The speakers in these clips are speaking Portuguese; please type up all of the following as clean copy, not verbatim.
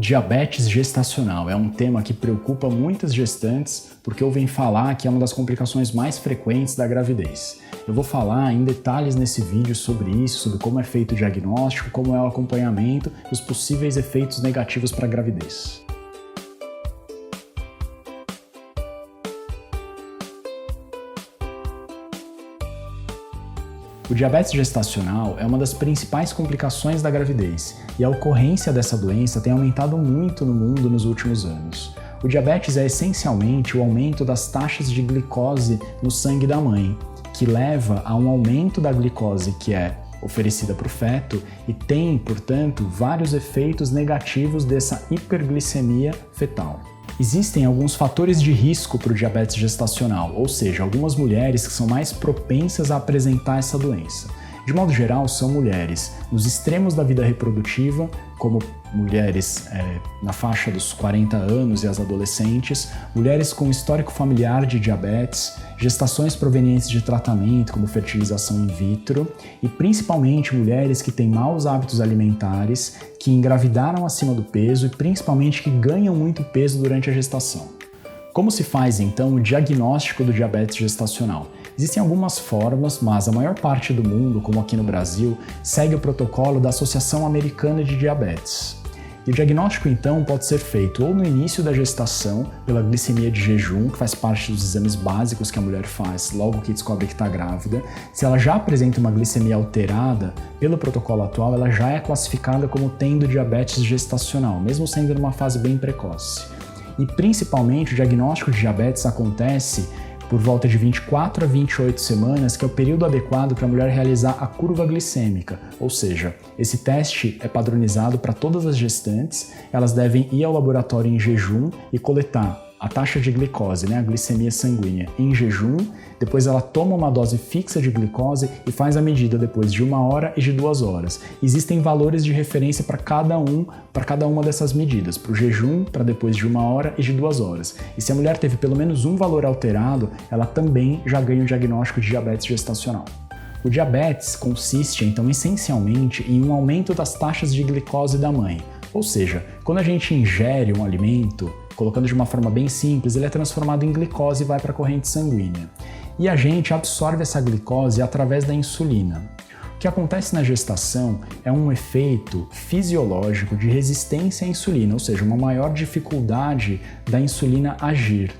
Diabetes gestacional é um tema que preocupa muitas gestantes porque ouvem falar que é uma das complicações mais frequentes da gravidez. Eu vou falar em detalhes nesse vídeo sobre isso, sobre como é feito o diagnóstico, como é o acompanhamento e os possíveis efeitos negativos para a gravidez. O diabetes gestacional é uma das principais complicações da gravidez e a ocorrência dessa doença tem aumentado muito no mundo nos últimos anos. O diabetes é essencialmente o aumento das taxas de glicose no sangue da mãe, que leva a um aumento da glicose que é oferecida para o feto e tem, portanto, vários efeitos negativos dessa hiperglicemia fetal. Existem alguns fatores de risco para o diabetes gestacional, ou seja, algumas mulheres que são mais propensas a apresentar essa doença. De modo geral, são mulheres nos extremos da vida reprodutiva, como mulheres na faixa dos 40 anos e as adolescentes, mulheres com histórico familiar de diabetes, gestações provenientes de tratamento, como fertilização in vitro, e principalmente mulheres que têm maus hábitos alimentares, que engravidaram acima do peso e principalmente que ganham muito peso durante a gestação. Como se faz, então, o diagnóstico do diabetes gestacional? Existem algumas formas, mas a maior parte do mundo, como aqui no Brasil, segue o protocolo da Associação Americana de Diabetes. E o diagnóstico, então, pode ser feito ou no início da gestação, pela glicemia de jejum, que faz parte dos exames básicos que a mulher faz logo que descobre que está grávida. Se ela já apresenta uma glicemia alterada, pelo protocolo atual, ela já é classificada como tendo diabetes gestacional, mesmo sendo numa fase bem precoce. E principalmente o diagnóstico de diabetes acontece por volta de 24 a 28 semanas, que é o período adequado para a mulher realizar a curva glicêmica, ou seja, esse teste é padronizado para todas as gestantes, elas devem ir ao laboratório em jejum e coletar a taxa de glicose, a glicemia sanguínea, em jejum, depois ela toma uma dose fixa de glicose e faz a medida depois de 1 hora e de 2 horas. Existem valores de referência para cada uma dessas medidas, para o jejum, para depois de 1 hora e de 2 horas. E se a mulher teve pelo menos um valor alterado, ela também já ganha o diagnóstico de diabetes gestacional. O diabetes consiste, então, essencialmente em um aumento das taxas de glicose da mãe. Ou seja, quando a gente ingere um alimento, colocando de uma forma bem simples, ele é transformado em glicose e vai para a corrente sanguínea. E a gente absorve essa glicose através da insulina. O que acontece na gestação é um efeito fisiológico de resistência à insulina, ou seja, uma maior dificuldade da insulina agir.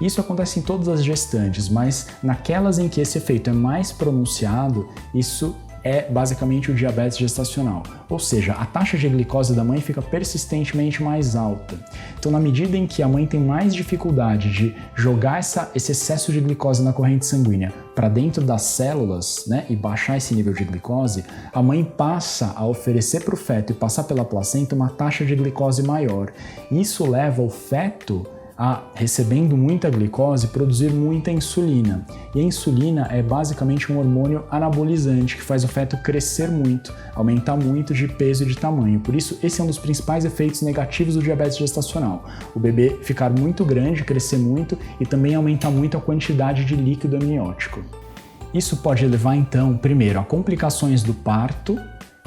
Isso acontece em todas as gestantes, mas naquelas em que esse efeito é mais pronunciado, isso é basicamente o diabetes gestacional, ou seja, a taxa de glicose da mãe fica persistentemente mais alta. Então, na medida em que a mãe tem mais dificuldade de jogar esse excesso de glicose na corrente sanguínea para dentro das células, e baixar esse nível de glicose, a mãe passa a oferecer para o feto e passar pela placenta uma taxa de glicose maior. Isso leva o feto a, recebendo muita glicose, produzir muita insulina. E a insulina é basicamente um hormônio anabolizante que faz o feto crescer muito, aumentar muito de peso e de tamanho. Por isso, esse é um dos principais efeitos negativos do diabetes gestacional. O bebê ficar muito grande, crescer muito e também aumentar muito a quantidade de líquido amniótico. Isso pode levar, então, primeiro, a complicações do parto,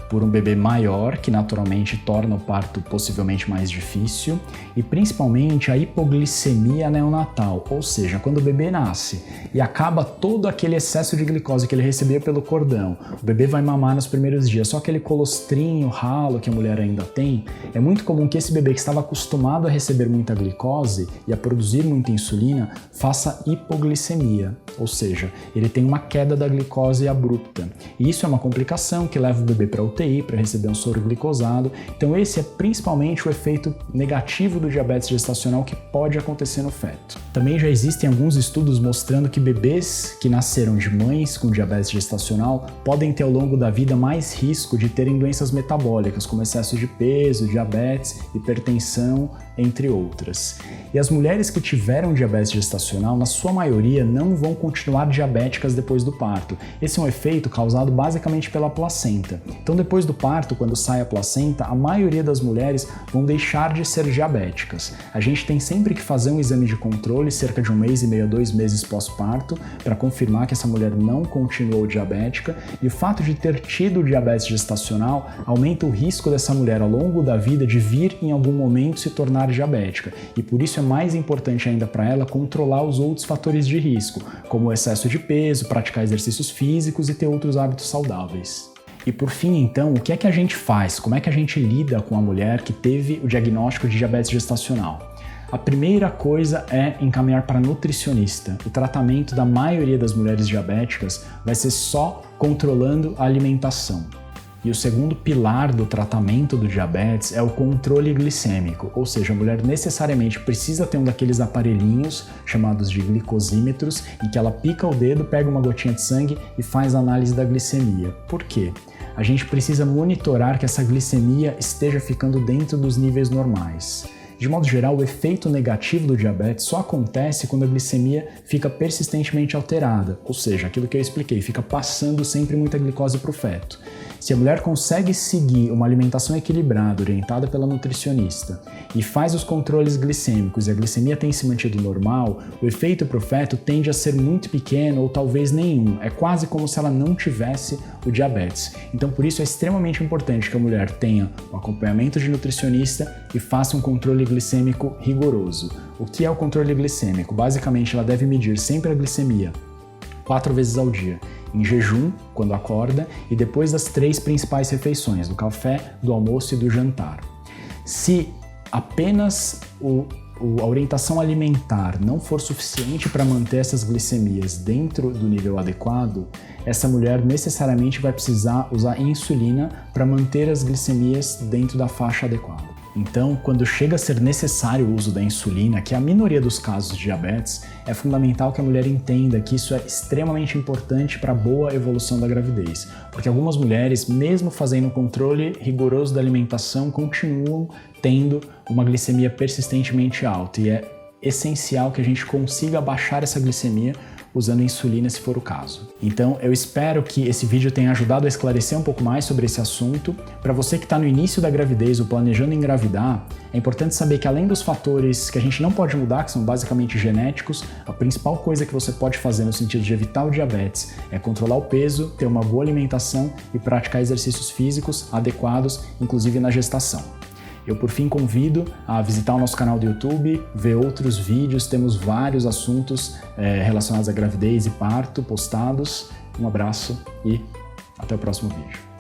por um bebê maior, que naturalmente torna o parto possivelmente mais difícil, e principalmente a hipoglicemia neonatal, ou seja, quando o bebê nasce e acaba todo aquele excesso de glicose que ele recebia pelo cordão, o bebê vai mamar nos primeiros dias, só aquele colostrinho ralo que a mulher ainda tem, é muito comum que esse bebê que estava acostumado a receber muita glicose e a produzir muita insulina, faça hipoglicemia, ou seja, ele tem uma queda da glicose abrupta. E isso é uma complicação que leva o bebê para UTI, para receber um soro glicosado. Então esse é principalmente o efeito negativo do diabetes gestacional que pode acontecer no feto. Também já existem alguns estudos mostrando que bebês que nasceram de mães com diabetes gestacional podem ter ao longo da vida mais risco de terem doenças metabólicas, como excesso de peso, diabetes, hipertensão, entre outras. E as mulheres que tiveram diabetes gestacional, na sua maioria, não vão continuar diabéticas depois do parto. Esse é um efeito causado basicamente pela placenta. Então, depois do parto, quando sai a placenta, a maioria das mulheres vão deixar de ser diabéticas. A gente tem sempre que fazer um exame de controle controle cerca de 1 mês e meio a 2 meses pós-parto, para confirmar que essa mulher não continuou diabética, e o fato de ter tido diabetes gestacional aumenta o risco dessa mulher ao longo da vida de vir em algum momento se tornar diabética, e por isso é mais importante ainda para ela controlar os outros fatores de risco, como o excesso de peso, praticar exercícios físicos e ter outros hábitos saudáveis. E por fim, então, o que é que a gente faz? Como é que a gente lida com a mulher que teve o diagnóstico de diabetes gestacional? A primeira coisa é encaminhar para nutricionista. O tratamento da maioria das mulheres diabéticas vai ser só controlando a alimentação. E o segundo pilar do tratamento do diabetes é o controle glicêmico, ou seja, a mulher necessariamente precisa ter um daqueles aparelhinhos chamados de glicosímetros, em que ela pica o dedo, pega uma gotinha de sangue e faz a análise da glicemia. Por quê? A gente precisa monitorar que essa glicemia esteja ficando dentro dos níveis normais. De modo geral, o efeito negativo do diabetes só acontece quando a glicemia fica persistentemente alterada, ou seja, aquilo que eu expliquei, fica passando sempre muita glicose para o feto. Se a mulher consegue seguir uma alimentação equilibrada, orientada pela nutricionista, e faz os controles glicêmicos e a glicemia tem se mantido normal, o efeito para o feto tende a ser muito pequeno ou talvez nenhum. É quase como se ela não tivesse o diabetes. Então, por isso é extremamente importante que a mulher tenha um acompanhamento de nutricionista e faça um controle glicêmico rigoroso. O que é o controle glicêmico? Basicamente, ela deve medir sempre a glicemia 4 vezes ao dia, em jejum, quando acorda, e depois das 3 principais refeições, do café, do almoço e do jantar. Se apenas a orientação alimentar não for suficiente para manter essas glicemias dentro do nível adequado, essa mulher necessariamente vai precisar usar insulina para manter as glicemias dentro da faixa adequada. Então, quando chega a ser necessário o uso da insulina, que é a minoria dos casos de diabetes, é fundamental que a mulher entenda que isso é extremamente importante para a boa evolução da gravidez, porque algumas mulheres, mesmo fazendo um controle rigoroso da alimentação, continuam tendo uma glicemia persistentemente alta, e é essencial que a gente consiga baixar essa glicemia usando insulina se for o caso. Então eu espero que esse vídeo tenha ajudado a esclarecer um pouco mais sobre esse assunto. Para você que está no início da gravidez ou planejando engravidar, é importante saber que além dos fatores que a gente não pode mudar, que são basicamente genéticos, a principal coisa que você pode fazer no sentido de evitar o diabetes é controlar o peso, ter uma boa alimentação e praticar exercícios físicos adequados, inclusive na gestação. Eu, por fim, convido a visitar o nosso canal do YouTube, ver outros vídeos, temos vários assuntos relacionados à gravidez e parto postados. Um abraço e até o próximo vídeo.